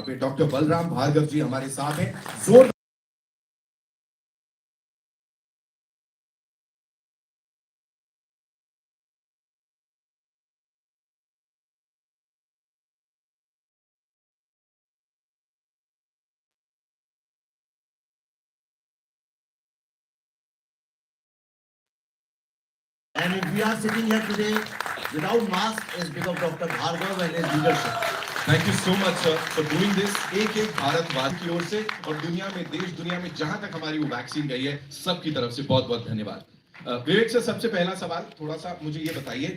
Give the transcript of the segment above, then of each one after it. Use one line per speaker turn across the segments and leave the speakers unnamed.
पे डॉक्टर बलराम भार्गव जी हमारे साथ हैं। जोर
And if we are sitting here today without mask, it's because of Dr. Bhargav and his leadership.
Thank you so much sir for doing this. एक एक भारतवासी की ओर से और दुनिया में, देश दुनिया में जहां तक हमारी वो वैक्सीन गई है, सबकी तरफ से बहुत बहुत धन्यवाद। विवेक सर, सबसे पहला सवाल थोड़ा सा मुझे ये बताइए,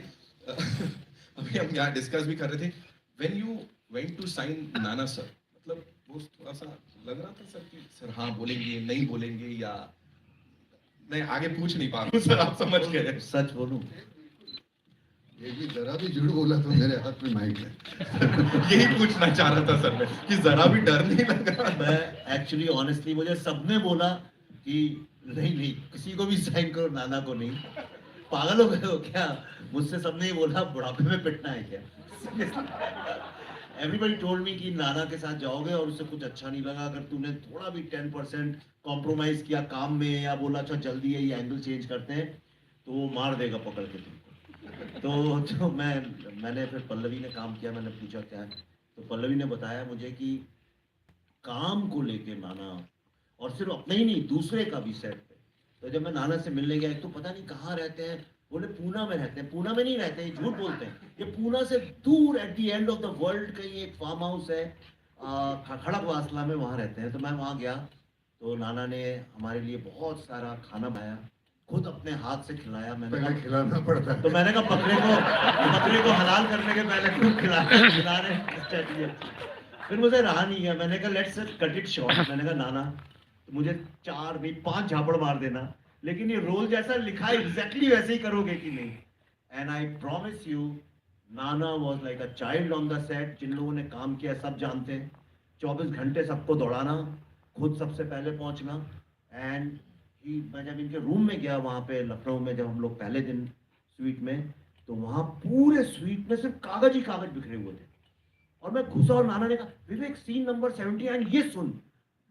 अभी हम यहाँ डिस्कस भी कर रहे थे, when you went to sign Nana sir, मतलब वो थोड़ा सा लग रहा था सर कि सर हाँ बोलेंगे नहीं बोलेंगे, या मैं आगे पूछ नहीं पा रहा हूँ सर, आप समझ गए।
सच बोलूं,
ये भी जरा भी झूठ बोला तो मेरे हाथ में माइक है।
यही पूछना चाह रहा था सर मैं, कि जरा भी डर नहीं लगा।
मैं एक्चुअली ऑनेस्टली, मुझे सबने बोला कि नहीं नहीं किसी को भी साइन करो, नाना को नहीं। पागल हो गए हो क्या? मुझसे सबने ही बोला बुढ़ापे में पिटना है क्या? एवरीबडी टोल्ड मी कि नाना के साथ जाओगे और उससे कुछ अच्छा नहीं लगा, अगर तूने थोड़ा भी 10% कॉम्प्रोमाइज किया काम में, या बोला अच्छा जल्दी है ये एंगल चेंज करते हैं, तो वो मार देगा पकड़ के तुमको। तो मैंने फिर पल्लवी ने काम किया, मैंने पूछा क्या है, तो पल्लवी ने बताया मुझे कि काम को लेके नाना, और सिर्फ अपने ही नहीं दूसरे का भी सेट पे। तो जब मैं नाना से मिलने गया, तो पता नहीं कहाँ रहते हैं, बोले पूना में रहते हैं। पूना में नहीं रहते हैं, झूठ बोलते हैं, ये पूना से दूर at the end of the world कहीं एक फार्म हाउस है खड़गवासला में, वहाँ रहते हैं। तो मैं वहाँ गया तो नाना ने हमारे लिए बहुत सारा खाना बनाया, खुद अपने हाथ से खिलाया। मैंने कहा
खिलाना पड़ता है,
तो मैंने कहा बकरे को हलाल करने के पहले खुद खिला रहे। फिर मुझे रहा नहीं गया, मैंने कहा लेट्स कट इट शॉर्ट। मैंने कहा नाना तो मुझे 4 नहीं 5 झापड़ मार देना, लेकिन ये रोल जैसा लिखा है एग्जैक्टली वैसे ही करोगे कि नहीं? And I promise you, Nana was like a child on the set. जिन लोगों ने काम किया सब जानते हैं, 24 घंटे सबको दौड़ाना, खुद सबसे पहले पहुंचना। एंड मैं जब इनके रूम में गया वहाँ पे लखनऊ में, जब हम लोग पहले दिन स्वीट में, तो वहाँ पूरे स्वीट में सिर्फ कागज ही कागज बिखरे हुए थे। और मैं घुसा और नाना ने कहा विवेक सीन नंबर 79 ये सुन,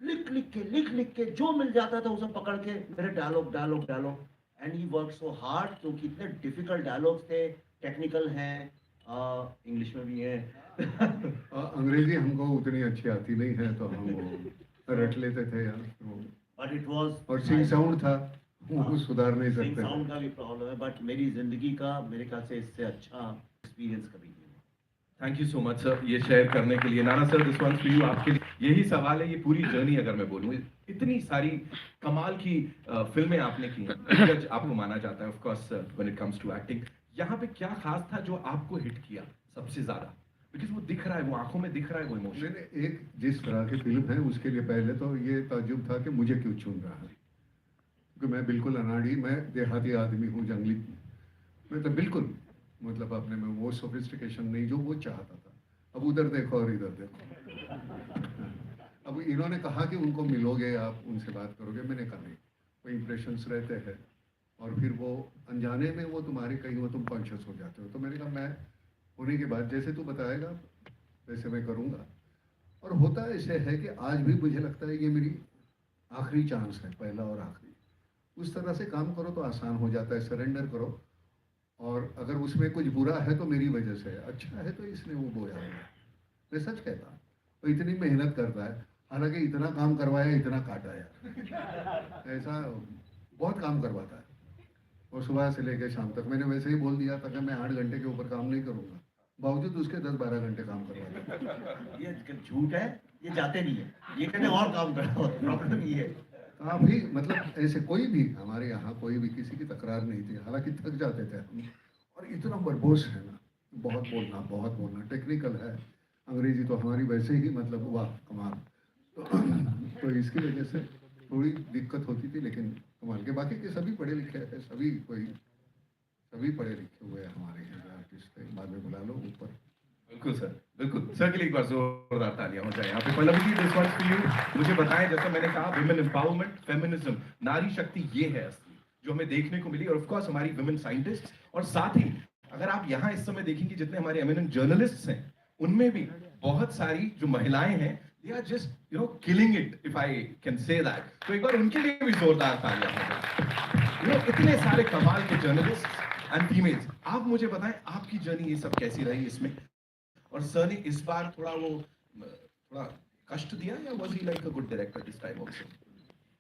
लिख लिख के जो मिल जाता था उसे पकड़ के मेरे dialogue. And he work so hard, क्योंकि इतने डिफिकल्ट डायलॉग्स थे, टेक्निकल हैं, इंग्लिश में भी है।
अंग्रेजी हमको उतनी अच्छी आती नहीं है, तो हम वो रट लेते थे यार।
बट इट वाज,
और सिंग साउंड था, वो सुधार नहीं सकते।
सिंग साउंड का भी प्रॉब्लम है, बट मेरी जिंदगी का मेरे ख्याल से इससे अच्छा एक्सपीरियंस कभी नहीं।
Thank you so much sir ये शेयर करने के लिए। नाना sir, this one for you, आपके लिए यही सवाल है। ये पूरी जर्नी अगर मैं बोलूँ, इतनी सारी कमाल की फिल्में आपने की हैं, दिग्गज आपको माना जाता है of course when it comes to acting. यहाँ पे क्या खास था जो आपको हिट किया सबसे ज्यादा? बिकॉज वो दिख रहा है, वो आंखों में दिख रहा है वो इमोशन।
एक जिस तरह की फिल्म है उसके लिए पहले तो ये ताज्जुब था कि मुझे क्यों चुन रहा है, क्योंकि मैं बिल्कुल अनाड़ी, मैं देहाती आदमी हूँ, जंगली। मैं तो बिल्कुल मतलब अपने में वो सोफिस्टिकेशन नहीं जो वो चाहता था। अब उधर देखो और इधर देखो। अब इन्होंने कहा कि उनको मिलोगे आप, उनसे बात करोगे, मैंने कहा नहीं, वो इम्प्रेशंस रहते हैं और फिर वो अनजाने में वो तुम्हारे कहीं वो तुम कॉन्शियस हो जाते हो। तो मैंने कहा मैं होने के बाद जैसे तू बताएगा वैसे मैं करूँगा। और होता ऐसे है कि आज भी मुझे लगता है ये मेरी आखिरी चांस है, पहला और आखिरी। उस तरह से काम करो तो आसान हो जाता है, सरेंडर करो। और अगर उसमें कुछ बुरा है तो मेरी वजह से है, अच्छा है तो इसने वो बोया है। मैं सच कहता हूँ, तो इतनी मेहनत करता है, हालांकि इतना काम करवाया, इतना काटा है, ऐसा बहुत काम करवाता है। और सुबह से लेकर शाम तक मैंने वैसे ही बोल दिया था कि मैं 8 घंटे के ऊपर काम नहीं करूँगा, बावजूद उसके 10-12 घंटे काम करवाता।
ये झूठ है, ये जाते नहीं है, ये कहते और काम करो। प्रॉब्लम ये है
काफी मतलब ऐसे कोई भी हमारे यहाँ कोई भी किसी की तकरार नहीं थी, हालांकि थक जाते थे हम। और इतना वर्बोस है ना, बहुत बोलना टेक्निकल है। अंग्रेजी तो हमारी वैसे ही मतलब वाह कमाल। तो इसकी वजह से थोड़ी दिक्कत होती थी, लेकिन कमाल के बाकी के सभी पढ़े लिखे हैं, सभी पढ़े लिखे हुए हैं हमारे यहाँ आर्टिस्ट। बाद में बुला लो ऊपर।
बिल्कुल सर, बिल्कुल सर के लिए एक बार जोरदार तालियां हो जाए यहाँ पे। Pallavi ji, this one for you, मुझे बताएं, जैसा मैंने कहा विमेन एम्पावरमेंट, फेमिनिज्म, नारी शक्ति, ये है असली जो हमें देखने को मिली। और ऑफ कोर्स हमारी विमेन साइंटिस्ट, और साथ ही अगर आप यहाँ इस समय देखेंगे जितने हमारे एमिनेंट जर्नलिस्ट्स हैं, उनमें भी बहुत सारी जो महिलाएं हैं they are just killing it, if I can say that. तो एक बार उनके लिए भी जोरदार तालियां। इतने सारे कमाल के जर्नलिस्ट एंड फीमेल्स, आप मुझे बताएं आपकी जर्नी ये सब कैसी रही इसमें, और सर ने इस बार थोड़ा कष्ट दिया, या was he like a good director this time also?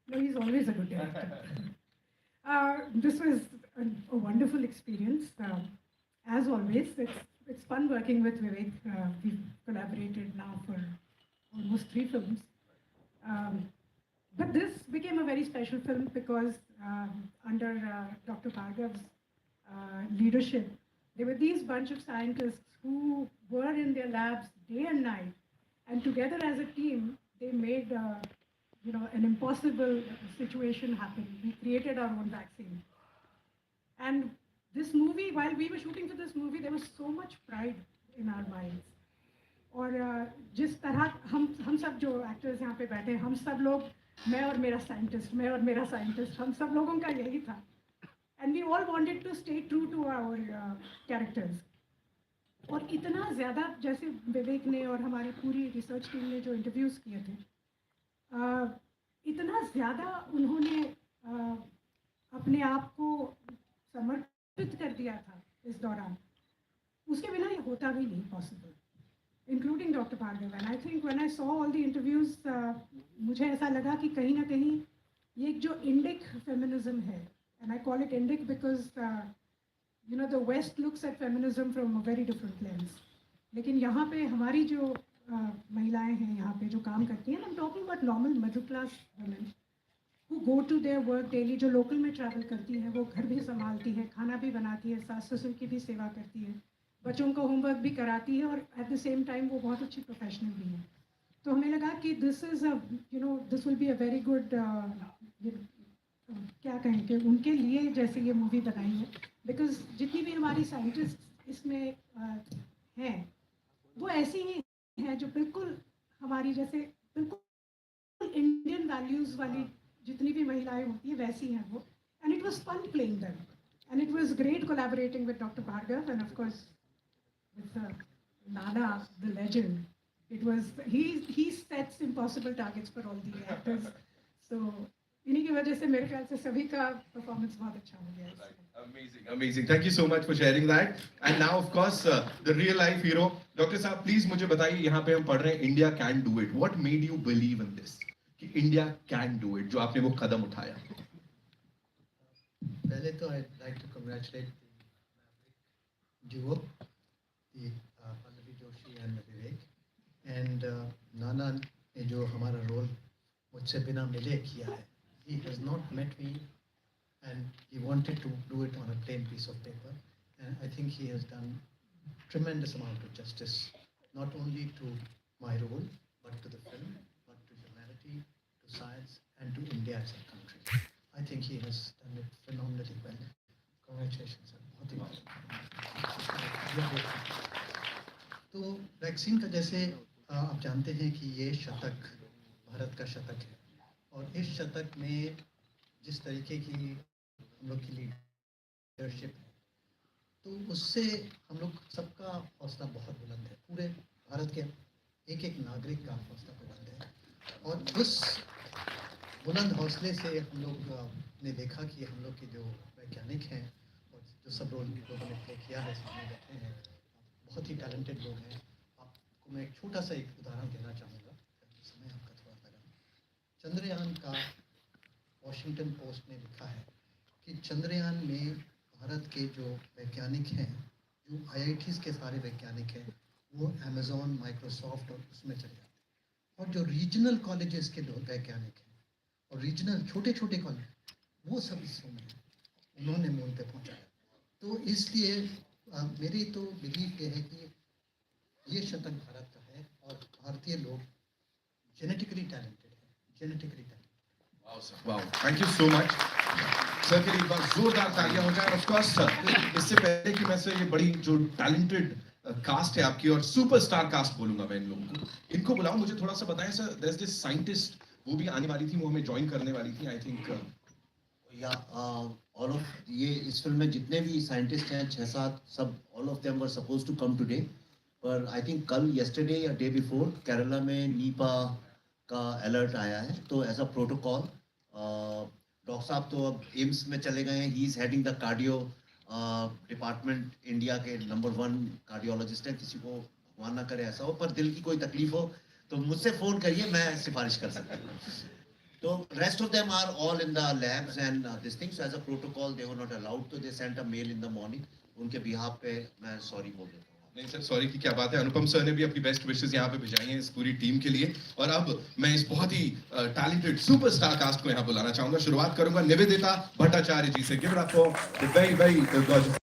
No, he's always a good director. This was a wonderful experience. As always, it's fun working with Vivek. We've collaborated now for almost 3 films. But this became a very special film because under Dr. Bhargav's leadership, there were these bunch of scientists who were in their labs day and night, and together as a team, they made an impossible situation happen. We created our own vaccine. And this movie, while we were shooting for this movie, there was so much pride in our minds. और जिस तरह हम सब जो actors यहाँ पे बैठे हैं, हम सब लोग, मैं और मेरा साइंटिस्ट, हम सब लोगों का यही था. And we all wanted to stay true to our characters. और इतना ज़्यादा, जैसे विवेक ने और हमारी पूरी रिसर्च टीम ने जो इंटरव्यूज़ किए थे, इतना ज़्यादा उन्होंने अपने आप को समर्पित कर दिया था इस दौरान, उसके बिना ये होता भी नहीं possible, including doctor Bhargav. And I think when I saw all the interviews, मुझे ऐसा लगा कि कहीं ना कहीं ये एक जो इंडिक फेमिनिज्म है, and I call it Indic because the West looks at feminism from a very different lens. लेकिन यहाँ पे हमारी जो महिलाएं हैं यहाँ पे जो काम करती हैं, I'm talking about normal middle class women who go to their work daily, जो लोकल में ट्रैवल करती हैं, वो घर भी संभालती है, खाना भी बनाती है, सास ससुर की भी सेवा करती है, बच्चों को होमवर्क भी कराती है, और एट द सेम टाइम वो बहुत अच्छी प्रोफेशनल भी है. तो हमें लगा कि this will be a very good, क्या कहें कि उनके लिए जैसे ये मूवी बनाई है, बिकॉज जितनी भी हमारी साइंटिस्ट इसमें हैं, वो ऐसी ही हैं जो बिल्कुल हमारी जैसे बिल्कुल इंडियन वैल्यूज़ वाली जितनी भी महिलाएं होती हैं वैसी हैं वो. And it was fun playing them, and it was great collaborating with doctor Bhargav, and of course with Nana, the legend. It was he sets impossible targets for all the actors. So इन्हीं की वजह से मेरे ख्याल से सभी का performance बहुत अच्छा हो गया.
Amazing. Thank you so much for sharing that. And now, of course, the real life hero, Dr. साहब, please मुझे बताइए, यहाँ पे हम पढ़ रहे हैं India can do it. What made you believe in this? कि India can do it, जो आपने वो कदम उठाया.
पहले तो I'd like to congratulate the duo, the Pallavi Joshi and Vivek, and Nana ने जो हमारा रोल मुझसे बिना मिले किया है. He has not met me, and he wanted to do it on a plain piece of paper, and I think he has done tremendous amount of justice, not only to my role, but to the film, but to humanity, to science, and to India as a country. I think he has done it phenomenally well. Congratulations, sir. बहुत ही तो vaccine का जैसे आप जानते हैं कि ये शतक भारत का शतक है, और इस शतक में जिस तरीके की हम लोग की लीडरशिप है, तो उससे हम लोग सबका हौसला बहुत बुलंद है. पूरे भारत के एक एक नागरिक का हौसला बुलंद है, और उस बुलंद हौसले से हम लोग ने देखा कि हम लोग के जो वैज्ञानिक हैं और जो सब लोगों ने प्ले किया है, सामने बैठे हैं, बहुत ही टैलेंटेड लोग हैं. आपको मैं एक छोटा सा एक उदाहरण देना चाहूँगा, समय आपका थोड़ा लगा. चंद्रयान का वॉशिंगटन पोस्ट ने लिखा है कि चंद्रयान में भारत के जो वैज्ञानिक हैं, जो IITs के सारे वैज्ञानिक हैं, वो अमेज़ॉन, माइक्रोसॉफ्ट और उसमें चले जाते हैं, और जो रीजनल कॉलेजेस के लोग वैज्ञानिक हैं और रीजनल छोटे छोटे कॉलेज, वो सब इसरो में उन्होंने मून पे पहुँचाया. तो इसलिए मेरी तो बिलीफ ये है कि ये शतक भारत का है, और भारतीय लोग जेनेटिकली टैलेंटेड हैं, genetically talented.
Wow, thank you so much. Sir के लिए एक बार जोरदार तालियां हो जाए. ऑफ कोर्स इससे पहले कि मैं सर ये बड़ी जो टैलेंटेड कास्ट है आपकी, और सुपरस्टार कास्ट बोलूंगा मैं इन लोगों को, इनको बुलाऊं. मुझे थोड़ा सा बताएं sir, there is this scientist, वो भी आने वाली थी, वो हमें ज्वाइन करने वाली थी, आई थिंक.
या ऑल ऑफ ये इस फिल्म में जितने भी साइंटिस्ट हैं 6-7, सब all of them were suppose to come today, पर आई थिंक कल yesterday या डे बिफोर केरला में नीपा का अलर्ट आया है, तो एज अ प्रोटोकॉल डॉक्टर साहब तो अब एम्स में चले गए हैं, he is heading the cardio department, India के नंबर 1 कार्डियोलॉजिस्ट है, किसी को भगवान ना करे ऐसा हो, पर दिल की कोई तकलीफ हो तो मुझसे फोन करिए, मैं सिफारिश कर सकता हूँ. तो rest of them are all in the labs and this thing, so as a protocol they were not allowed, so they sent a mail in the morning. उनके behalf पे मैं सॉरी बोल देता हूँ.
नहीं सर, सॉरी की क्या बात है. अनुपम सर ने भी अपनी बेस्ट विशेस यहाँ पे भिजाई हैं इस पूरी टीम के लिए. और अब मैं इस बहुत ही टैलेंटेड सुपरस्टार कास्ट को यहाँ बुलाना चाहूंगा. शुरुआत करूंगा निवेदिता भट्टाचार्य जी से. Give it up for the very very gorgeous.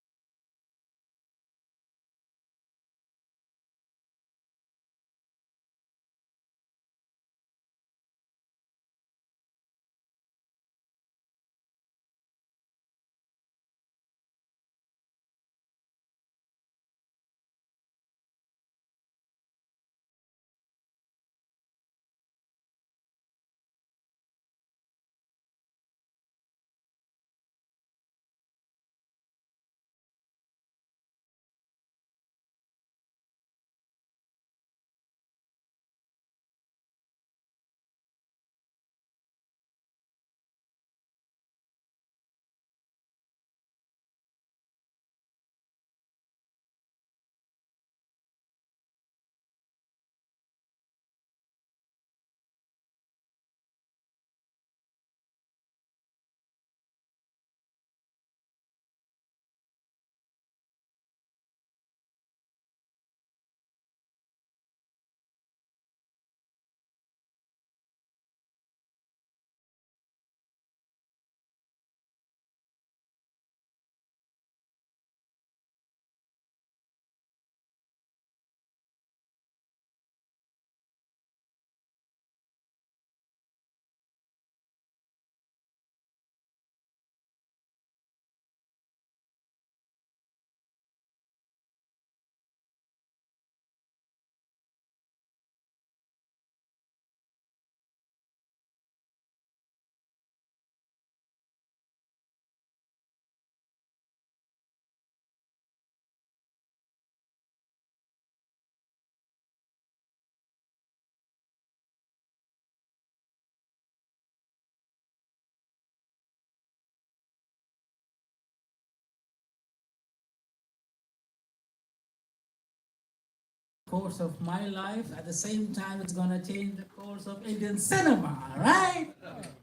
Course of my life. At the same time, it's gonna change the course of Indian cinema, right?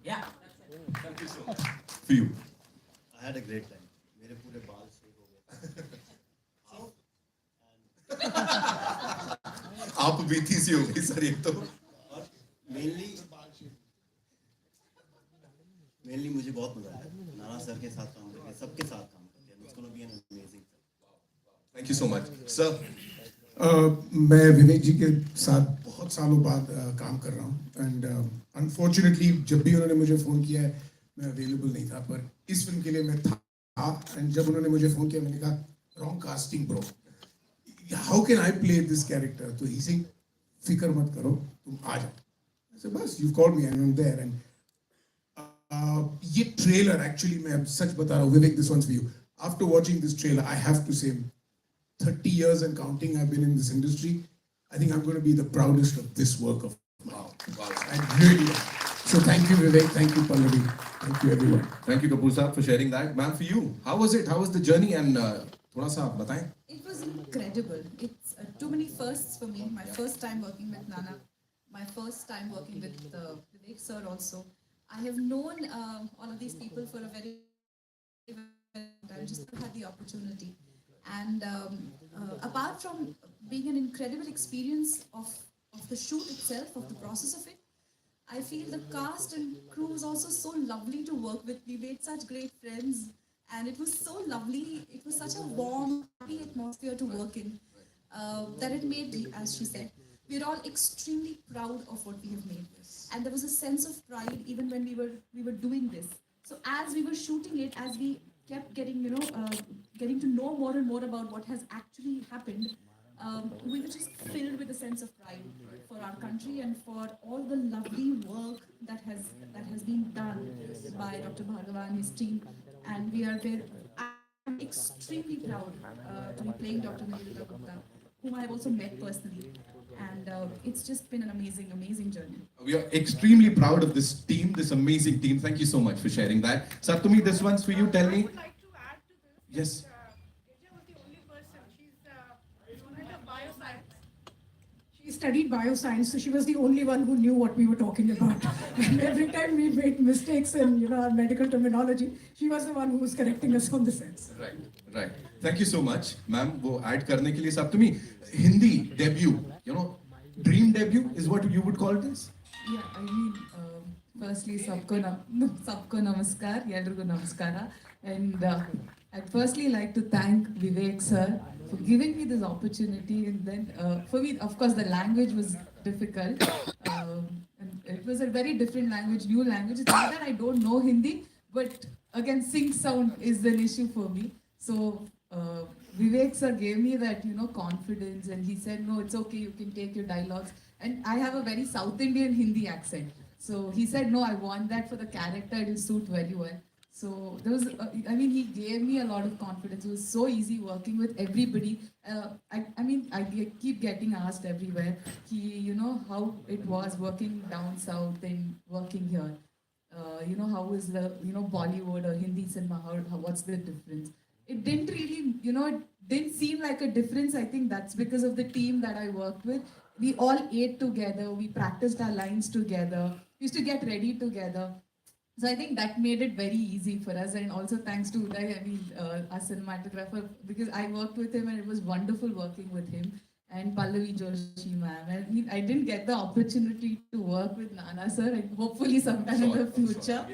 Yeah.
Thank you so much. For you.
I had a great time. मेरे पूरे बाल सही हो गए.
आप बीती सी हो गई सर ये तो.
और मेनली मुझे बहुत मजा आया नाना सर के साथ काम करके, सबके साथ काम करके. It's gonna be an amazing film.
Thank you so much. Sir.
मैं विवेक जी के साथ बहुत सालों बाद काम कर रहा हूँ एंड अनफॉर्चुनेटली जब भी उन्होंने मुझे फ़ोन किया है मैं अवेलेबल नहीं था, पर इस फिल्म के लिए मैं था. एंड जब उन्होंने मुझे फ़ोन किया मैंने कहा wrong casting bro, how can I play this character. तो ही से फिक्र मत करो, तुम आ जाओ. So, बस you called me and I am there. And ये ट्रेलर एक्चुअली मैं सच बता रहा हूँ Vivek, this once for you. After watching this trailer I have to say 30 years and counting I've been in this industry, I think I'm going to be the proudest of this work of mine.
Wow.
I really am. So thank you Vivek, thank you Pallavi, thank you everyone.
Thank you Kapoor साहब for sharing that. Ma'am, for you, how was it? How was the journey? And थोड़ा सा आप बताएं.
It was incredible. It's too many firsts for me. My first time working with Nana, my first time working with Vivek sir also. I have known all of these people for a very time, just had the opportunity. And apart from being an incredible experience of the shoot itself, of the process of it, I feel the cast and crew was also so lovely to work with. We made such great friends, and it was so lovely. It was such a warm, happy atmosphere to work in that it made, as she said, we're all extremely proud of what we have made. And there was a sense of pride even when we were doing this. So as we were shooting it, as we kept getting, getting to know more and more about what has actually happened, we were just filled with a sense of pride for our country and for all the lovely work that has been done by Dr. Bhargava and his team. And I'm extremely proud to be playing Dr. Nivedita Gupta. whom I have also met personally. And it's just been an amazing, amazing journey.
We are extremely proud of this team, this amazing team. Thank you so much for sharing that. Saptami, this one's for you. Tell me.
I would like to add to this.
Yes.
Geja was the only person. She's a student of bioscience. She studied bioscience, so she was the only one who knew what we were talking about. And every time we made mistakes in our medical terminology, she was the one who was correcting us on the sets.
Right, right. Thank you so much, ma'am. वो add करने के लिए Saptami, Hindi debut, dream debut is what you would call this.
Yeah, I mean, firstly, sabko namaskar, yelrigu namaskara. And I'd firstly like to thank Vivek sir for giving me this opportunity. And then, for me, of course, the language was difficult. And it was a very different language, new language. It's not that I don't know Hindi, but again, sync sound is an issue for me. So, Vivek sir gave me that, confidence, and he said, no, it's okay, you can take your dialogues. And I have a very South Indian Hindi accent. So he said, no, I want that for the character, it will suit very well. So there was, he gave me a lot of confidence. It was so easy working with everybody. I keep getting asked everywhere, how it was working down south and working here. How is the, Bollywood or Hindi cinema, what's the difference? It didn't really, it didn't seem like a difference. I think that's because of the team that I worked with. We all ate together, we practiced our lines together, we used to get ready together. So I think that made it very easy for us, and also thanks to Uday, our cinematographer, because I worked with him and it was wonderful working with him. And Pallavi Joshi ma'am. I didn't get the opportunity to work with Nana sir, and hopefully sometime in the future.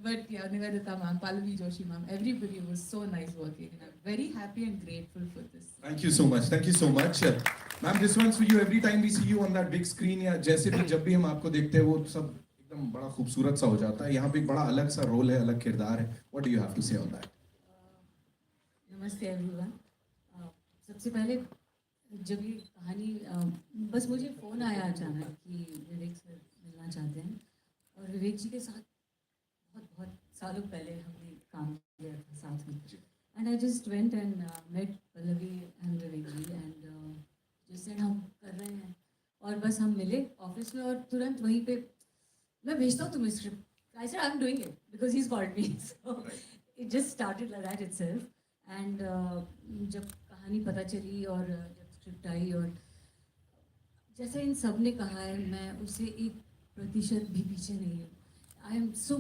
But yeah, Nivedita ma'am, Pallavi Joshi ma'am, everybody was so nice working. And I'm very happy and grateful for this.
Thank you so much. Thank you so much. Ma'am, this one's for you. Every time we see you on that big screen, या जैसे भी जब भी हम आपको देखते हैं, वो सब एकदम बड़ा खूबसूरत सा हो जाता है. यहाँ पे एक बड़ा अलग सा रोल है, अलग किरदार है. What do you have to say on that?
नमस्ते एवरीवन. सबसे पहले जब ये कहानी बस मुझे फ़ोन आया अचानक कि विवेक सर मिलना चाहते हैं, और विवेक जी के साथ बहुत सालों पहले हमने काम किया था साथ में. And I just went and met Pallavi and Vivek ji and just said हम कर रहे हैं, और बस हम मिले ऑफिस में और तुरंत वहीं पे मैं भेजता हूँ तुम्हें script. I said I am doing it because he is called me. So it just started like that itself. And जब कहानी पता चली और जब स्क्रिप्ट आई, और जैसे इन सब ने कहा है, मैं उससे 1% भी पीछे नहीं हूँ. I am so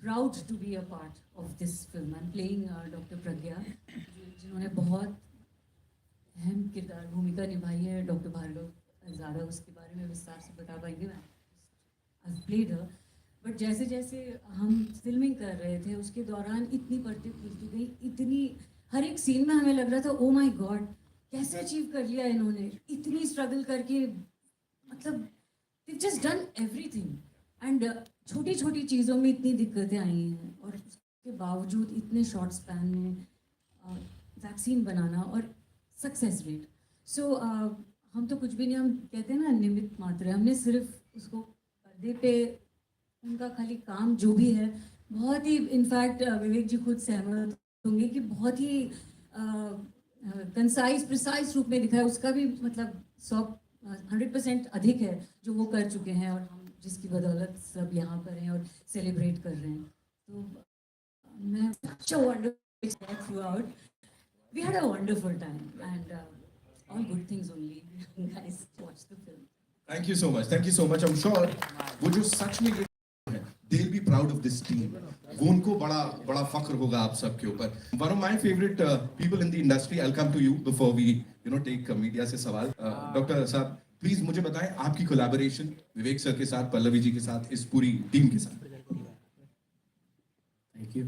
proud to be a part of this film. I'm playing Dr. Pragya, जिन्होंने बहुत अहम किरदार भूमिका निभाई है. डॉक्टर भार्गव ज़्यादा उसके बारे में विस्तार से बता पाएंगे. I've played her. बट जैसे जैसे हम फिल्मिंग कर रहे थे, उसके दौरान इतनी परतें खुलती गई, इतनी हर एक सीन में हमें लग रहा था, ओ माय गॉड, कैसे अचीव कर लिया इन्होंने, इतनी स्ट्रगल करके, मतलब they've just done everything. And छोटी छोटी चीज़ों में इतनी दिक्कतें आई हैं, और उसके बावजूद इतने शॉर्ट स्पैन में वैक्सीन बनाना और सक्सेस रेट. सो हम तो कुछ भी नहीं, हम कहते हैं ना निमित्त मात्र है. हमने सिर्फ उसको पर्दे पे उनका खाली काम जो भी है, बहुत ही, इनफैक्ट विवेक जी खुद सहमत होंगे कि बहुत ही कंसाइज प्रिसाइज रूप में दिखाया. उसका भी मतलब 100% अधिक है जो वो कर चुके हैं, और हम जिसकी बदौलत सब यहाँ पर हैं और सेलिब्रेट कर रहे हैं. तो मैं throughout. We had a wonderful time, and all good things only. Guys, watch the film.
Thank you so much. Thank you so much. I'm sure वो जो सच में ये है, they'll be proud of this team. वो उनको बड़ा फख्र होगा आप सबके ऊपर. One of my favorite people in the industry. I'll come to you before we take media से सवाल. डॉक्टर साहब, प्लीज मुझे बताएं आपकी कोलैबोरेशन विवेक सर के साथ, पल्लवी जी के साथ, इस पूरी टीम के साथ.
Thank you.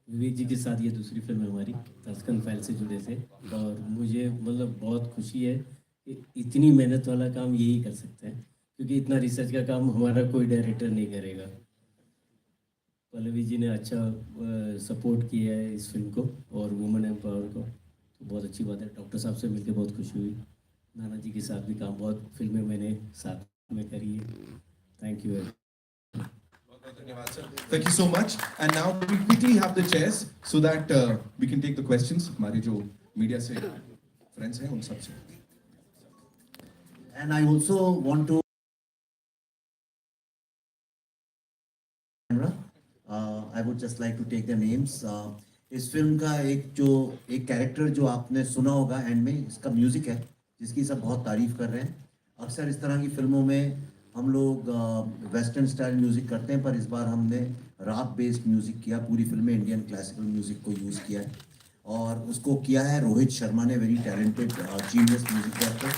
विवेक जी के साथ ये दूसरी फिल्म है हमारी, तस्कन फाइल से जुड़े थे, और मुझे मतलब बहुत खुशी है कि इतनी मेहनत वाला काम यही कर सकते हैं, क्योंकि इतना रिसर्च का काम हमारा कोई डायरेक्टर नहीं करेगा. पल्लवी जी ने अच्छा सपोर्ट किया है इस फिल्म को और वुमेन एम्पावर को, तो बहुत अच्छी बात है. डॉक्टर साहब से मिलकर बहुत खुशी हुई. नाना जी के साथ भी काम, बहुत फिल्में मैंने साथ में करी है. Thank you.
Thank you so much. And now we quickly have the chairs so that we can take the questions. हमारे जो मीडिया से फ्रेंड्स हैं उन सब से।
And I also want to I would just like to take their names. इस film का एक कैरेक्टर जो आपने सुना होगा एंड में, इसका म्यूजिक है जिसकी सब बहुत तारीफ कर रहे हैं। अक्सर इस तरह की फिल्मों में हम लोग वेस्टर्न स्टाइल म्यूजिक करते हैं, पर इस बार हमने रॉक बेस्ड म्यूजिक किया। पूरी फिल्म में इंडियन क्लासिकल म्यूजिक को यूज़ किया है और उसको किया है रोहित शर्मा ने, very talented genius music director.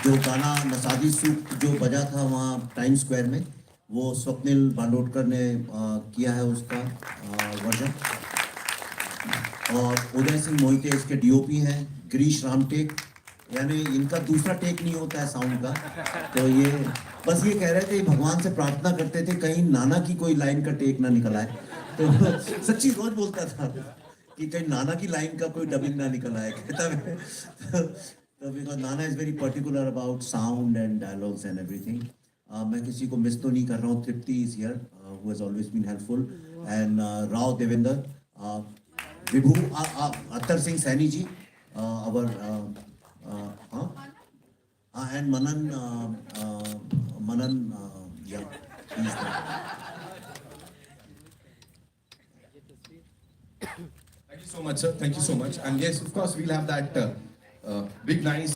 जो गाना नसादी सूख जो बजा था वहाँ टाइम स्क्वायर में, वो स्वप्निल बांडोडकर ने किया है उसका वर्जन। और उदय सिंह मोहिते इसके डीओपी हैं। गिरीश रामटेक, यानी इनका दूसरा टेक नहीं होता है साउंड का। तो ये बस ये कह रहे थे, भगवान से प्रार्थना करते थे कहीं नाना की कोई लाइन का टेक ना निकल आए। तो सच्ची रोज बोलता था कि कहीं नाना की लाइन का कोई डबिंग ना निकल आए, कहता है। तो because Nana is very particular about sound and dialogues and everything. मैं किसी को मिस तो नहीं कर रहा हूँ। Tripti is here, who has always been helpful, and Rao Devendra, Vibhu, Attar Singh Saini ji, our and Manan, yeah, he's there.
Thank you so much, sir. Thank you so much. And yes, of course, we'll have that big nice.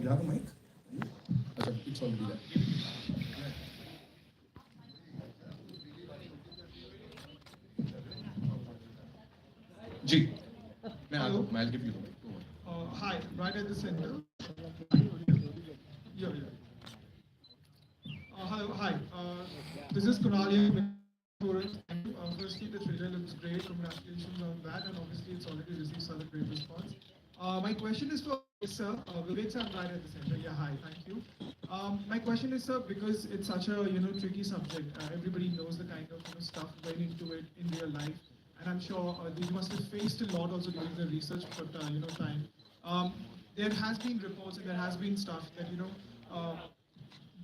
You have a mic? अच्छा, it's already there. जी, मैं आ रहा हूँ, I'll give you the mic.
Hi, right at the center. Yeah, yeah. Hi, this is Kunal here. Firstly, the trailer looks great. Congratulations on that, and obviously, it's already received such a great response. My question is for sir Vivek sir, right at the center. Yeah, hi, thank you. My question is, sir, because it's such a tricky subject. Everybody knows the kind of stuff went into it in real life, and I'm sure you must have faced a lot also during the research time. There has been reports and there has been stuff that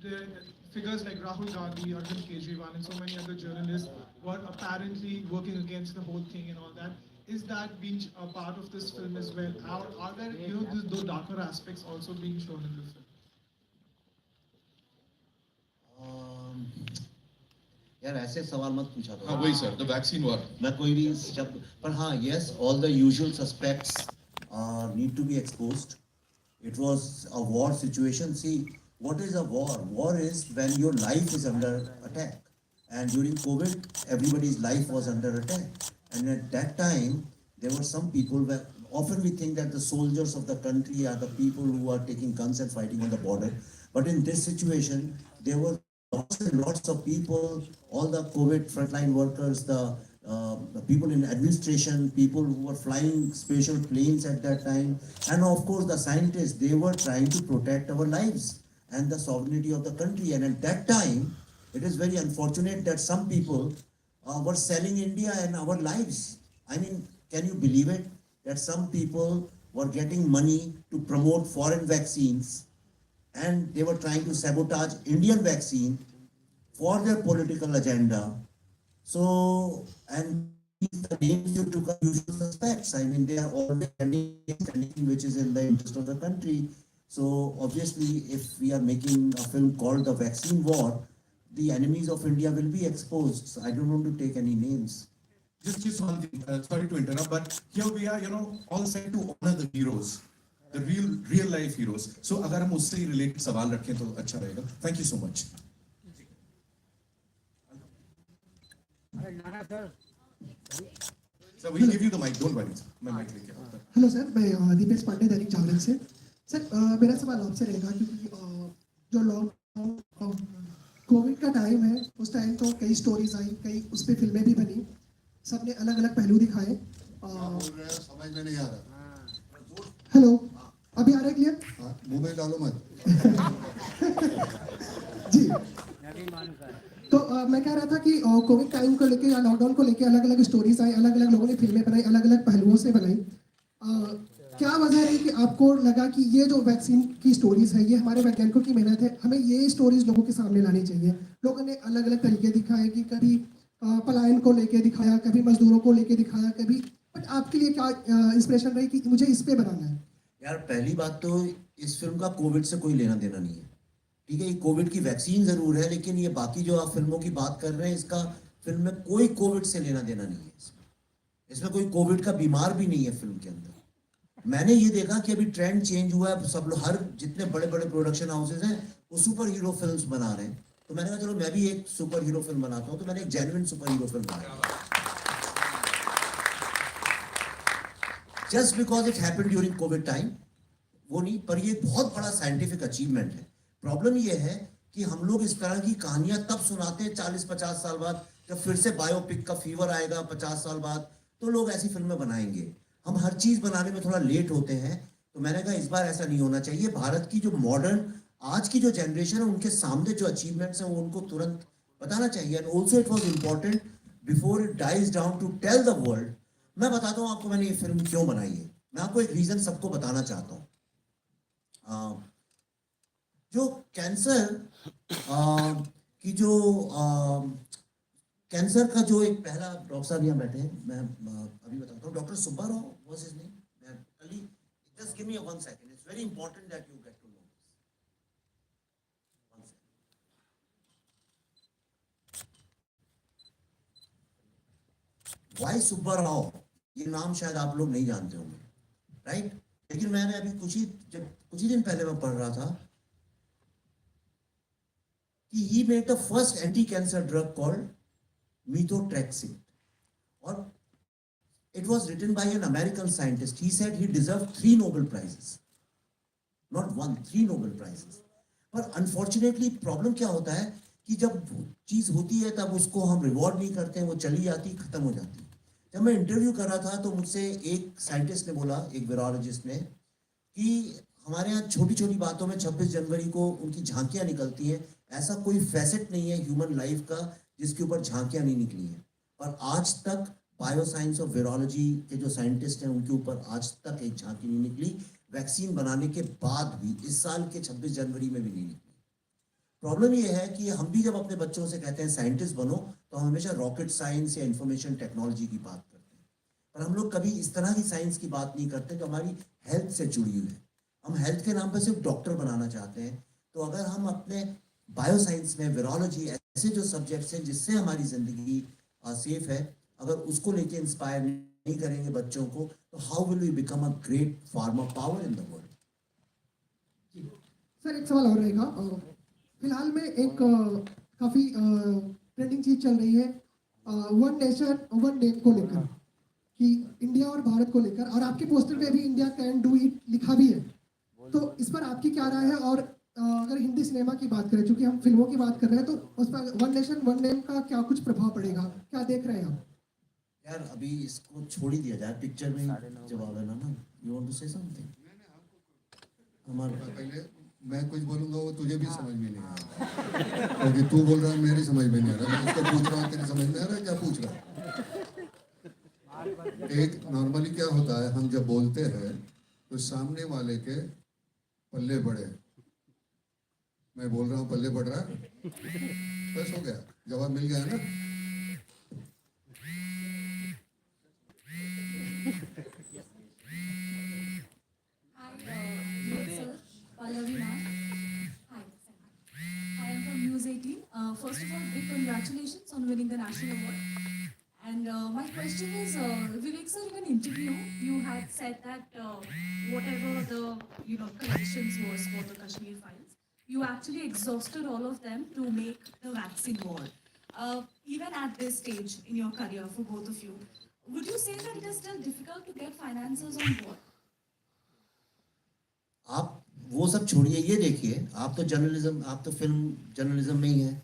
the figures like Rahul Gandhi, Arvind Kejriwal, and so many other journalists were apparently working against the whole thing and all that. Is that being a part of this film as well? Are there those darker aspects also being shown in the film?
यार ऐसे सवाल मत पूछा करो।
हाँ वही sir, the vaccine war.
मैं कोई भी शब्द पर हाँ, yes, all the usual suspects need to be exposed. It was a war situation. See, what is a war? War is when your life is under attack. And during COVID, everybody's life was under attack. And at that time, there were some people where often we think that the soldiers of the country are the people who are taking guns and fighting on the border. But in this situation, there were lots and lots of people, all the COVID frontline workers, the people in administration, people who were flying special planes at that time, and of course the scientists, they were trying to protect our lives and the sovereignty of the country. And at that time, it is very unfortunate that some people were selling India and our lives. I mean, can you believe it? That some people were getting money to promote foreign vaccines and they were trying to sabotage Indian vaccine for their political agenda. So, and the names you took are usual suspects. I mean, they are all anything which is in the interest of the country. So, obviously, if we are making a film called The Vaccine War, the enemies of India will be exposed. So, I don't want to take any names.
Just one thing, sorry to interrupt, but here we are, all set to honor the heroes, the real life heroes. So अगर हम उससे ही related सवाल रखें तो अच्छा रहेगा. Thank you so much. Sir, we'll give you the mic. Don't worry. मैं mic लेके आता हूँ.
हेलो सर, मैं दीपेश पांडे दैनिक जागरण से। सर मेरा सवाल आपसे रहेगा क्योंकि जो लॉकडाउन कोविड का टाइम है, उस टाइम तो कई स्टोरीज आई, कई उस पर फिल्में भी बनी, सबने अलग अलग पहलू दिखाए।
समझ में नहीं आ रहा।
हेलो, अभी आ रहा है क्लियर?
मुंह में डालो मत।
जी, तो मैं कह रहा था कि कोविड टाइम को लेके या लॉकडाउन को लेके अलग अलग स्टोरीज आई, अलग अलग लोगों ने फिल्में बनाई, अलग अलग पहलुओं से बनाई। क्या वजह है कि आपको लगा कि ये जो वैक्सीन की स्टोरीज है, ये हमारे वैज्ञानिकों की मेहनत है, हमें ये स्टोरीज लोगों के सामने लानी चाहिए? लोगों ने अलग अलग तरीके दिखाए कि कभी पलायन को लेके दिखाया, कभी मजदूरों को लेके दिखाया, कभी, बट आपके लिए क्या इंस्पिरेशन रही कि मुझे इस पे बनाना है?
यार, पहली बात तो इस फिल्म का कोविड से कोई लेना देना नहीं है, ठीक है। ये कोविड की वैक्सीन जरूर है, लेकिन ये बाकी जो आप फिल्मों की बात कर रहे हैं, इसका फिल्म में कोई कोविड से लेना देना नहीं है। इसमें कोई कोविड का बीमार भी नहीं है फिल्म के अंदर। मैंने ये देखा कि अभी ट्रेंड चेंज हुआ है, सब लोग, हर जितने बड़े बड़े प्रोडक्शन हाउसेज हैं वो सुपर हीरो फिल्म्स बना रहे हैं, तो मैंने कहा चलो मैं भी एक सुपर हीरो फिल्म बनाता हूँ, तो मैंने एक जेन्युइन सुपर हीरो फिल्म बनाई। Just because it happened during Covid time, वो नहीं, पर ये बहुत बड़ा साइंटिफिक अचीवमेंट है। प्रॉब्लम ये है कि हम लोग इस तरह की कहानियां तब सुनाते हैं 40-50 साल बाद, जब फिर से बायोपिक का फीवर आएगा 50 साल बाद, तो लोग ऐसी फिल्में बनाएंगे। हम हर चीज बनाने में थोड़ा लेट होते हैं, तो मैंने कहा इस बार ऐसा नहीं होना चाहिए। भारत की जो मॉडर्न आज की जो जनरेशन है, उनके सामने जो अचीवमेंट्स हैं वो उनको तुरंत बताना चाहिए। And also it was important before it dies down to tell the world. मैं बताता हूँ आपको मैंने ये फिल्म क्यों बनाई है। मैं आपको एक रीजन सबको बताना चाहता हूँ। जो कैंसर की जो कैंसर का जो एक पहला, डॉक्टर साहब यहाँ बैठे हैं, मैं अभी बताता हूँ, doctor Subbarao was his name. Just give me 1 second, it's very important that you get to know this. Y Subbarao, ये नाम शायद आप लोग नहीं जानते होंगे, राइट? लेकिन मैंने अभी कुछ ही दिन पहले मैं पढ़ रहा था कि he made the first anti-cancer drug called methotrexate, और it was written by an American scientist. He said he deserved 3 Nobel prizes, not 1, 3 Nobel prizes. पर unfortunately प्रॉब्लम क्या होता है कि जब चीज होती है तब उसको हम रिवॉर्ड नहीं करते हैं, वो चली जाती, खत्म हो जाती है। जब मैं इंटरव्यू कर रहा था तो मुझसे एक साइंटिस्ट ने बोला, एक वीरोलॉजिस्ट ने, कि हमारे यहाँ छोटी छोटी बातों में 26 जनवरी को उनकी झांकियां निकलती हैं, ऐसा कोई फैसेट नहीं है ह्यूमन लाइफ का जिसके ऊपर झांकियां नहीं निकली हैं। और आज तक बायोसाइंस और वीरोलॉजी के जो साइंटिस्ट हैं उनके ऊपर आज तक एक झांकी नहीं निकली, वैक्सीन बनाने के बाद भी, इस साल के 26 जनवरी में भी नहीं निकली। प्रॉब्लम ये है कि हम भी जब अपने बच्चों से कहते हैं साइंटिस्ट बनो, तो हम हमेशा रॉकेट साइंस या इंफॉर्मेशन टेक्नोलॉजी की बात करते हैं, पर हम लोग कभी इस तरह की साइंस की बात नहीं करते जो हमारी हेल्थ से जुड़ी हुई है। हम हेल्थ के नाम पर सिर्फ डॉक्टर बनाना चाहते हैं। तो अगर हम अपने बायोसाइंस में, वीरोलॉजी, ऐसे जो सब्जेक्ट्स हैं जिससे हमारी जिंदगी सेफ है, अगर उसको लेके इंस्पायर नहीं करेंगे बच्चों को, तो how will we become a great farmer power in the world?
Sir एक सवाल और रहेगा। फिलहाल में एक काफी ट्रेंडिंग चीज चल रही है, वन नेशन वन नेम को लेकर, कि इंडिया और भारत को लेकर, और आपके पोस्टर पे भी इंडिया कैन डू इट लिखा भी है। तो इस पर आपकी क्या राय है? और अगर हिंदी सिनेमा की बात करें, चूंकि हम फिल्मों की बात कर रहे हैं, तो उस पर वन नेशन वन नेम का क्या कुछ प्रभाव पड़ेगा, क्या देख रहे हैं आप?
यार अभी इसको छोड़ ही दिया जाए, पिक्चर में जवाब है ना। You want to say something?
हमारे पहले मैं कुछ बोलूंगा वो तुझे भी समझ में नहीं आ रहा, क्योंकि तू बोल रहा है मेरी समझ में नहीं आ रहा, मैं उसको पूछ रहा हूँ तेरी समझ में आ रहा है क्या पूछ रहा है? एक नॉर्मली क्या होता है, हम जब बोलते हैं तो सामने वाले के पल्ले पड़े, मैं बोल रहा हूँ पल्ले पड़ रहा है, बस हो गया, जवाब मिल गया ना।
Hi, Vivek sir, Pallavi ma'am. Hi, I am from News 18. First of all, big congratulations on winning the national award. And my question is, Vivek sir, in an interview, you had said that whatever the collections was for the Kashmir files, you actually exhausted all of them to make the vaccine war. Even at this stage in your career, for both of you, would you say that it is still difficult to get finances on board?
आप वो सब छोड़िए, ये देखिए, आप तो journalism, आप तो फिल्म जर्नलिज्म में ही हैं।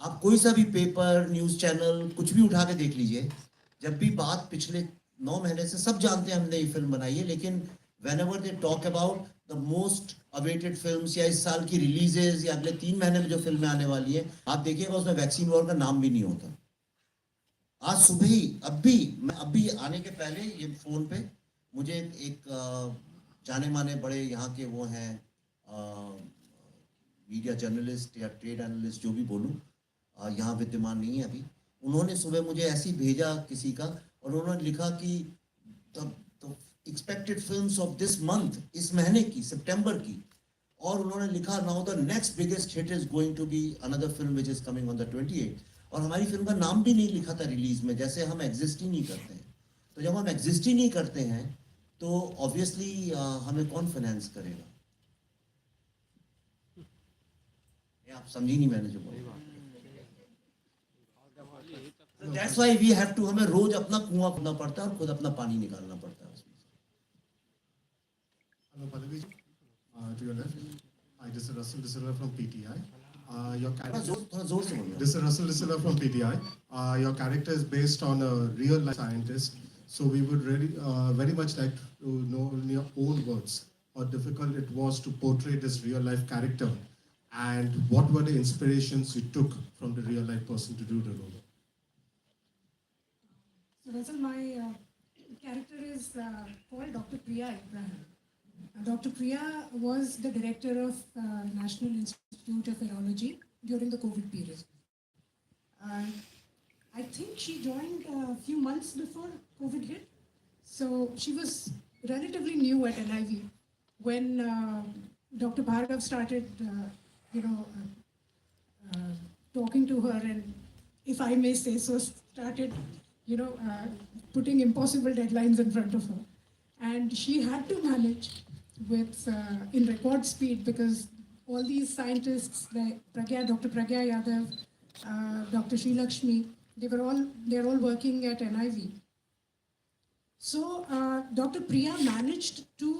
आप कोई सा भी पेपर, न्यूज़ चैनल, कुछ भी उठा के देख लीजिए। जब भी बात पिछले 9 महीने से सब जानते हैं हमने ये फिल्म बनाई है, लेकिन whenever they talk about the most awaited films या इस साल की रिलीजेस या अगले 3 महीने में जो फिल्में आने वाली हैं, आप देखिएगा उसमें वैक्सीन वॉर का नाम भी नहीं होता। आज सुबह ही, अभी आने के पहले ये फोन पे मुझे एक जाने माने बड़े यहाँ के वो हैं मीडिया जर्नलिस्ट या ट्रेड एनालिस्ट, जो भी बोलूँ, यहाँ विद्यमान नहीं है अभी। उन्होंने सुबह मुझे ऐसे ही भेजा किसी का, और उन्होंने लिखा कि the expected films of this month, इस महीने की, सितंबर की, और उन्होंने लिखा now the next biggest hit is going to be another film which is coming on the 28th, और हमारी फिल्म का नाम भी नहीं लिखा था रिलीज में, जैसे हम एग्जिस्ट ही नहीं करते हैं। तो जब हम एग्जिस्ट ही नहीं करते हैं तो ऑब्वियसली हमें कौन फाइनेंस करेगा? आप समझी नहीं मैंने जो बोला। That's why we have to, हमें रोज अपना कुआं खोदना पड़ता है और खुद अपना पानी निकालना पड़ता है उसमें।
Hello, Pallavi. To your left. Hi, this is Russell Disilla from PTI. Your character.
थोड़ा जोर से बोलिए।
This is Russell Disilla from PTI. Your character is based on a real life scientist. So we would really very much like to know in your own words how difficult it was to portray this real life character, and what were the inspirations you took from the real life person to do the role.
So Russell, my character is called Dr. Priya Abraham. Dr. Priya was the director of National Institute of Virology during the COVID period. I think she joined a few months before COVID hit. So she was relatively new at NIV when Dr. Bhargav started, talking to her, and if I may say so, started, putting impossible deadlines in front of her. And she had to manage with in record speed, because all these scientists like Dr. Pragya Yadav, Dr. Sri Lakshmi, they're all working at NIV. So Dr. Priya managed to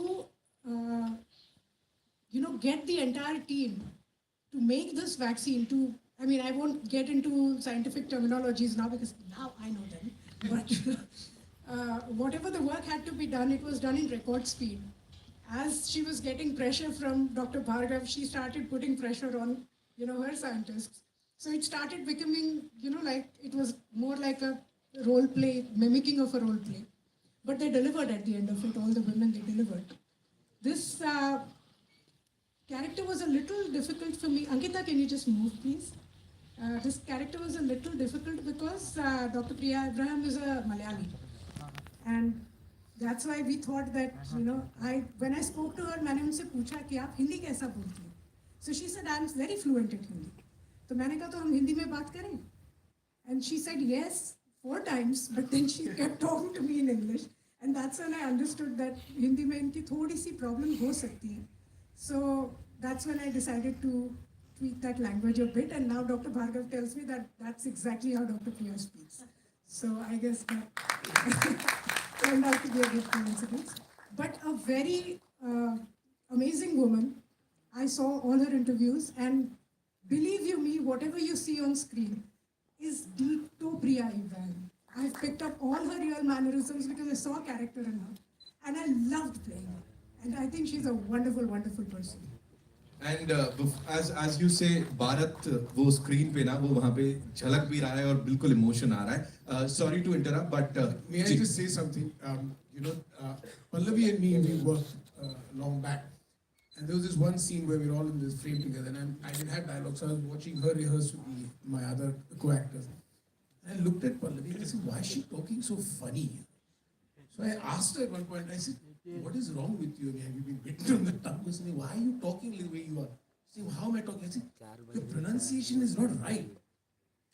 get the entire team to make this vaccine. I won't get into scientific terminologies now because now I know them. But whatever the work had to be done, it was done in record speed. As she was getting pressure from Dr. Bhargav, she started putting pressure on, her scientists. So it started becoming, like it was more like a role play, mimicking of a role play. But they delivered at the end of it, all the women, they delivered. This character was a little difficult for me. Ankita, can you just move, please? This character was a little difficult because Dr. Priya Abraham is a Malayali. And that's why we thought that, when I spoke to her, मैंने उनसे पूछा कि आप हिंदी कैसा बोलती हैं? So she said, I'm very fluent in Hindi. तो मैंने कहा तो हम हिंदी में बात करें? And she said yes 4 times, but then she kept talking to me in English. And that's when I understood that Hindi में इनकी थोड़ी सी problem हो सकती है. So that's when I decided to tweak that language a bit. And now Dr. Bhargav tells me that that's exactly how Dr. Priya speaks. So I guess that turned out to be a good coincidence. But a very amazing woman. I saw all her interviews, and believe you me, whatever you see on screen is Dito Priya Abraham. I've picked up all her real mannerisms because I saw a character in her, and I loved playing her. And I think she's a wonderful, wonderful person.
And as you say, Bharat, वो screen पे ना, वो वहाँ पे झलक भी रहा है और बिल्कुल emotion आ रहा है. Sorry to interrupt, but
may I just say something? Pallavi and me, we worked long back, and there was this one scene where we were all in this frame together, and I didn't have dialogue, so I was watching her rehearse with my other co-actors. And I looked at Pallavi and I said, "Why is she talking so funny?" So I asked her at one point, I said, what is wrong with you? Have you been bitten on the tongue? She said, why are you talking the way you are? She said, how am I talking? I said, your pronunciation is not right.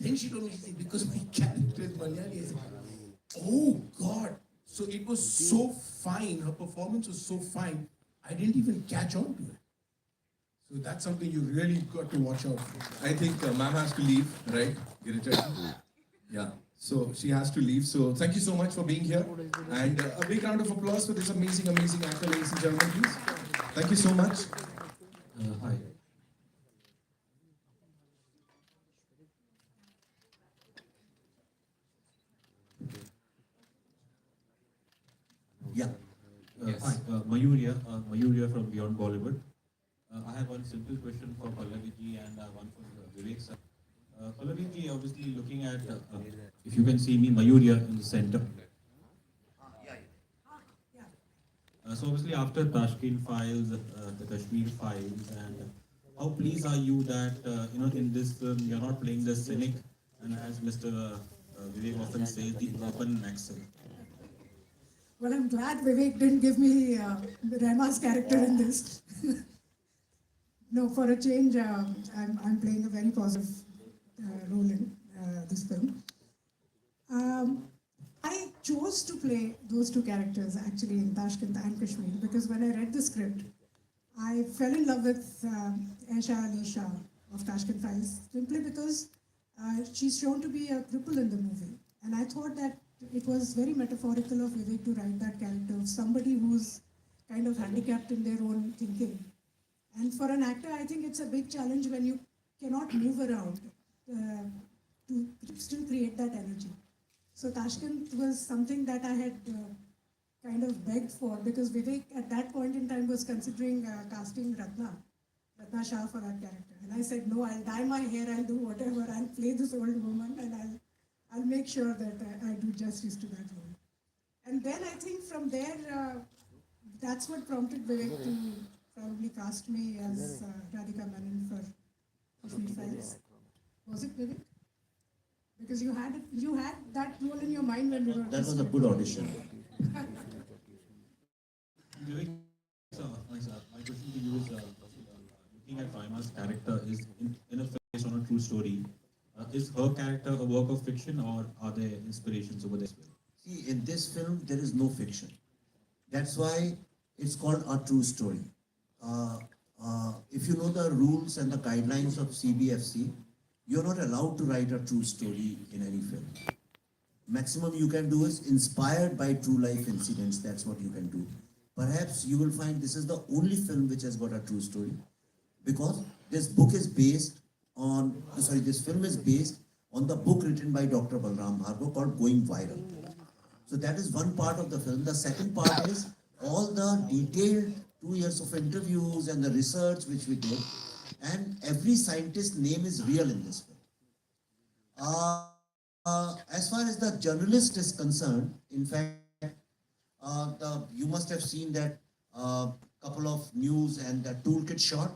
Then she told me, she said, because my character is Malayali. I said, oh God. So it was so fine, her performance was so fine, I didn't even catch on to it. So that's something you really got to watch out for.
I think ma'am has to leave, right? Girija? Yeah. So she has to leave. So thank you so much for being here. And a big round of applause for this amazing, amazing actor, ladies and gentlemen, please. Thank you so much.
Hi.
Yeah.
Yes. Hi, Mayur from Beyond Bollywood. I have one simple question for Pallavi ji and one for Vivek sir. Pallavi ji, obviously looking at, if you can see me, Mayur in the center. So obviously after Tashkent files, the Kashmir files, and how pleased are you that, in this film you're not playing the cynic, and as Mr. Vivek often says, the open accent.
Well, I'm glad Vivek didn't give me Rema's character in this. No, for a change, I'm playing a very positive role in this film. I chose to play those two characters actually in Tashkent and Kashmir because when I read the script, I fell in love with Aisha Ali Shah of Tashkent Files simply because she's shown to be a cripple in the movie. And I thought that it was very metaphorical of Vivek to write that character of somebody who's kind of handicapped in their own thinking. And for an actor, I think it's a big challenge when you cannot move around to still create that energy. So Tashkent was something that I had kind of begged for because Vivek at that point in time was considering casting Ratna Shah for that character. And I said, no, I'll dye my hair, I'll do whatever, I'll play this old woman and I'll make sure that I do justice to that role. And then I think from there, that's what prompted Vivek to probably cast me as Radhika Menon for Kashmir Files. Was it Vivek? Because you had that role in your mind when we were.
That was a good audition.
Vivek, my question to you is, looking at Faima's character is in a based on a true story. Is her character a work of fiction or are there inspirations over there?
See, in this film, there is no fiction. That's why it's called a true story. If you know the rules and the guidelines of CBFC, you're not allowed to write a true story in any film. Maximum you can do is inspired by true life incidents. That's what you can do. Perhaps you will find this is the only film which has got a true story because this film is based on the book written by Dr. Balram Bhargava called Going Viral. So that is one part of the film. The second part is all the detailed 2 years of interviews and the research which we did, and every scientist's name is real in this film. As far as the journalist is concerned, in fact, you must have seen that couple of news and the toolkit shot.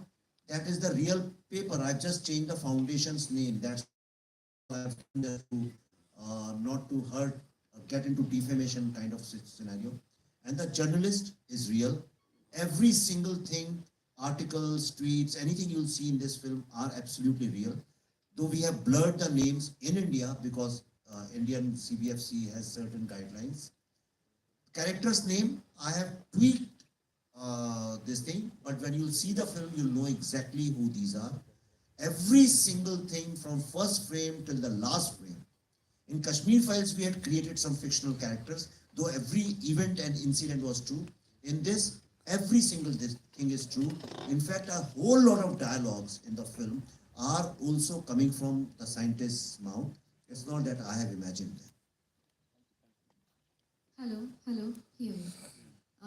That is the real paper. I've just changed the foundation's name. That's not to hurt, get into defamation kind of scenario. And the journalist is real. Every single thing, articles, tweets, anything you'll see in this film are absolutely real. Though we have blurred the names in India because Indian CBFC has certain guidelines. Character's name, I have tweaked this thing, but when you'll see the film, you'll know exactly who these are. Every single thing from first frame till the last frame. In Kashmir Files, we had created some fictional characters, though every event and incident was true. In this, every single thing is true. In fact, a whole lot of dialogues in the film are also coming from the scientist's mouth. It's not that I have imagined them.
Hello, here.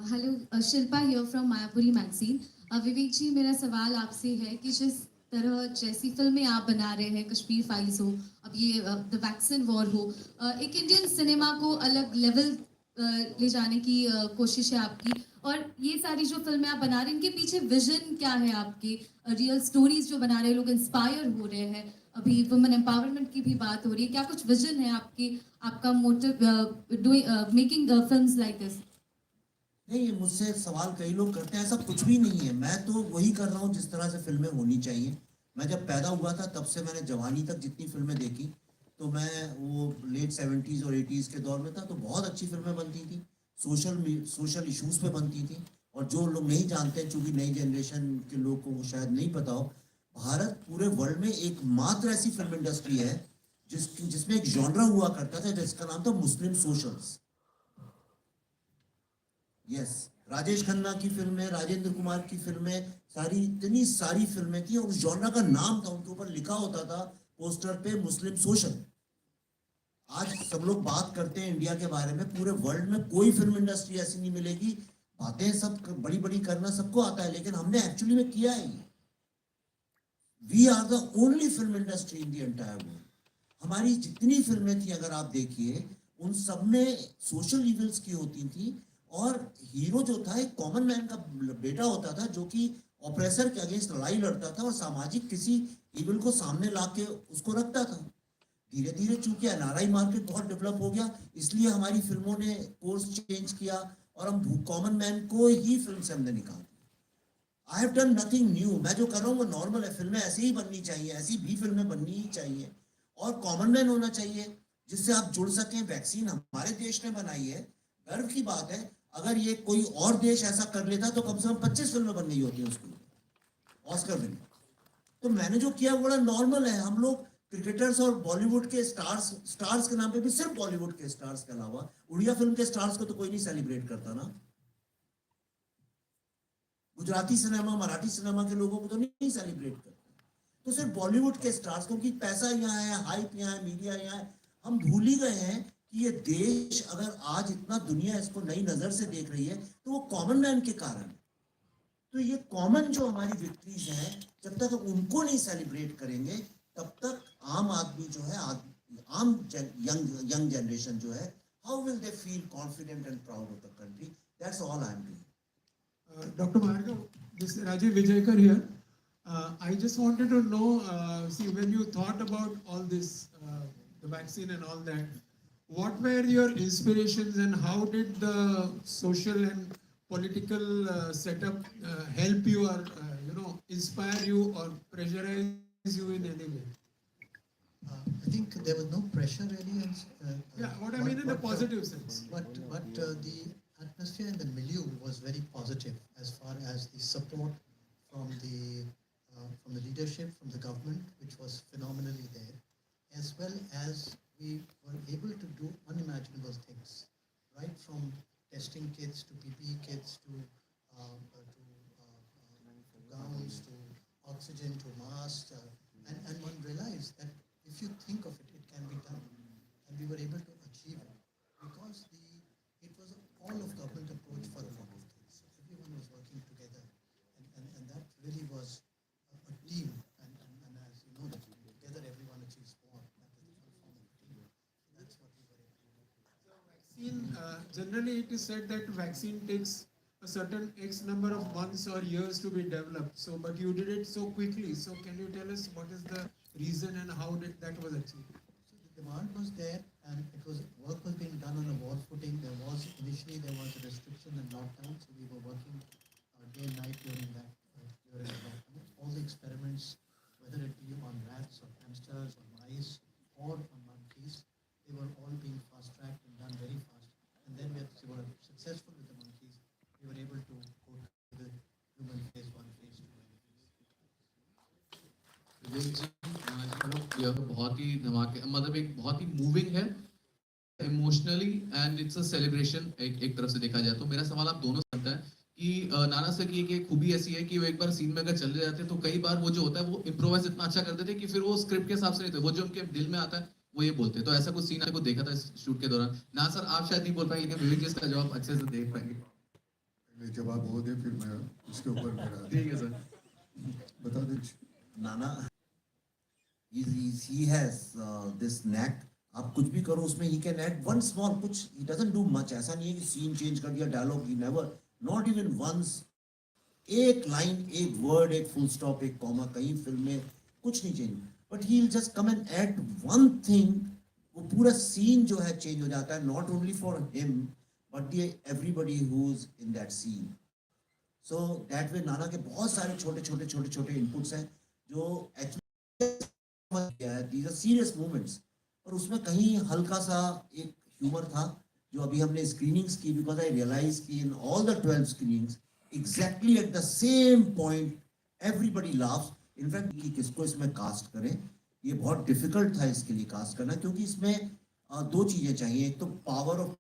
Hello, Shilpa here from Mayapuri magazine. विवेक जी, मेरा सवाल आपसे है कि जिस तरह जैसी फिल्में आप बना रहे हैं, कश्मीर फाइल्स हो, अब ये द वैक्सीन वॉर हो, एक इंडियन सिनेमा को अलग लेवल ले जाने की कोशिश है आपकी, और ये सारी जो फिल्में आप बना रहे हैं, इनके पीछे विजन क्या है आपके? रियल स्टोरीज जो बना रहे हैं, लोग इंस्पायर हो रहे हैं, अभी वुमेन एम्पावरमेंट की भी बात हो रही है, क्या कुछ विजन है आपका motive making films like this?
नहीं, मुझसे सवाल कई लोग करते हैं, ऐसा कुछ भी नहीं है। मैं तो वही कर रहा हूँ जिस तरह से फिल्में होनी चाहिए। मैं जब पैदा हुआ था तब से मैंने जवानी तक जितनी फिल्में देखी, तो मैं वो लेट 70s और 80s के दौर में था, तो बहुत अच्छी फिल्में बनती थी, सोशल इश्यूज पे बनती थी। और जो लोग नहीं जानते हैं, चूंकि नई जनरेशन के लोग को शायद नहीं पता हो, भारत पूरे वर्ल्ड में एकमात्र ऐसी फिल्म इंडस्ट्री है जिसमें एक जॉनरा हुआ करता था जिसका नाम था मुस्लिम सोशल्स। यस, राजेश खन्ना की फिल्में, राजेंद्र कुमार की फिल्में, सारी इतनी सारी फिल्में थी और उस जॉनरा का नाम था, उनके ऊपर लिखा होता था पोस्टर पे मुस्लिम सोशल। आज सब लोग बात करते हैं इंडिया के बारे में, पूरे वर्ल्ड में कोई फिल्म इंडस्ट्री ऐसी नहीं मिलेगी। बातें सब बड़ी बड़ी करना सबको आता है, लेकिन हमने एक्चुअली में किया है। We are the only film industry in the entire world. हमारी जितनी फिल्में थी अगर आप देखिए, उन सब में सोशल इविल्स की होती थी, और हीरो जो था एक कॉमन मैन का बेटा होता था जो कि ऑपरेसर के अगेंस्ट लड़ाई लड़ता था और सामाजिक किसी इविल को सामने ला के उसको रखता था। धीरे धीरे चूंकि एनआरआई मार्केट बहुत डेवलप हो गया, इसलिए हमारी फिल्मों ने कोर्स चेंज किया और हम कॉमन मैन को ही फिल्म से हमने निकाल दिया। I have done nothing new. मैं जो कर रहा हूँ वो नॉर्मल है। फिल्में ऐसे ही बननी चाहिए, ऐसी भी फिल्में बननी ही चाहिए, और कॉमन मैन होना चाहिए जिससे आप जुड़ सकें। वैक्सीन हमारे देश ने बनाई है, गर्व की बात है। अगर ये कोई और देश ऐसा कर लेता तो कम से कम 25 फिल्में बन गई होती उसको, ऑस्कर विन। तो मैंने जो किया वो बड़ा नॉर्मल है। हम लोग क्रिकेटर्स और बॉलीवुड के स्टार्स के नाम पे भी, सिर्फ बॉलीवुड के स्टार्स के अलावा उड़िया फिल्म के स्टार्स को तो कोई नहीं सेलिब्रेट करता ना। गुजराती सिनेमा, मराठी सिनेमा के लोगों को तो नहीं सेलिब्रेट करता। तो सिर्फ बॉलीवुड के स्टार्स, क्योंकि पैसा यहाँ है, हाइप यहाँ है, मीडिया यहाँ है। हम भूल ही गए हैं कि ये देश अगर आज इतना दुनिया इसको नई नजर से देख रही है तो वो कॉमन मैन के कारण है। तो ये कॉमन जो हमारी विक्ट्रीज हैं, जब तक उनको नहीं सेलिब्रेट करेंगे तब तक आम आदमी जो है, आम यंग जनरेशन जो है, how will they feel confident and proud of the country? That's all I am doing.
Dr. Bhargav, this is Rajiv Vijayakar here. I just wanted to know, see, when you thought about all this, the vaccine and all that, what were your inspirations and how did the social and political setup help you or, inspire you or pressurize you in any way?
I think there was no pressure really.
Yeah, what I mean in the positive sense.
But the atmosphere and the milieu was very positive as far as the support from the leadership, from the government, which was phenomenally there, as well as we were able to do unimaginable things, right from testing kits to PPE kits to gowns to oxygen to masks, and one realized that if you think of it, it can be done, and we were able to achieve it because it was an all of government approach for a lot of things. So everyone was working together, and that really was a team, and as you know, together everyone achieves more. That is the full form of a team. So that's what we were able to do.
Vaccine, generally it is said that vaccine takes a certain X number of months or years to be developed. So, but you did it so quickly. So, can you tell us what is the reason and how did that was achieved?
So the demand was there, and work was being done on a war footing. Initially there was a restriction and lockdown, so we were working day and night during the lockdown. All the experiments, whether it be on rats or hamsters or mice or on monkeys, they were all being fast-tracked and done very fast. And then we were successful with the monkeys. We were able to go to the human phase 1, phase 2.
विवेक जी, यह बहुत ही धमाके, मतलब एक बहुत ही moving है emotionally and it's a celebration. एक तरफ से देखा जाए तो मेरा सवाल आप दोनों से आता है कि नाना सर की एक खूबी ऐसी है कि वो एक बार सीन में अगर चले जाते हैं तो कई बार वो जो होता है वो इम्प्रोवाइज इतना अच्छा कर देते हैं कि फिर वो स्क्रिप्ट के हिसाब से नहीं होते, वो जो उनके दिल में आता है वो ये बोलते हैं। तो ऐसा कुछ सीन आपको देखा था इस शूट के दौरान? ना सर आप शायद नहीं बोल पाएंगे, लेकिन विवेक जी इसका जवाब अच्छे से देख पाएंगे।
पहले जवाब हो दे फिर मैं उसके ऊपर मेरा
ठीक है सर,
बता दीजिए।
नाना he has this knack, आप कुछ भी करो उसमें he can add one small, कुछ he doesn't do much। ऐसा नहीं है कि सीन चेंज कर दिया, dialogue he never, not even once, एक लाइन, एक वर्ड, एक फुल स्टॉप, एक कॉमा, कहीं फिल्म में कुछ नहीं change.
but he'll just come and add one thing, वो पूरा scene जो है change हो जाता है, not only for him but the everybody who's in that scene. So that way नाना के बहुत सारे छोटे inputs हैं जो actually these are serious moments, और उसमें कहीं हल्का सा एक humor था जो अभी हमने screenings की, because I realized कि in all the 12 screenings exactly at the same point everybody laughs. In fact कि किसको इसमें कास्ट करें, ये बहुत डिफिकल्ट था इसके लिए कास्ट करना, क्योंकि इसमें दो चीजें चाहिए, एक तो पावर ऑफ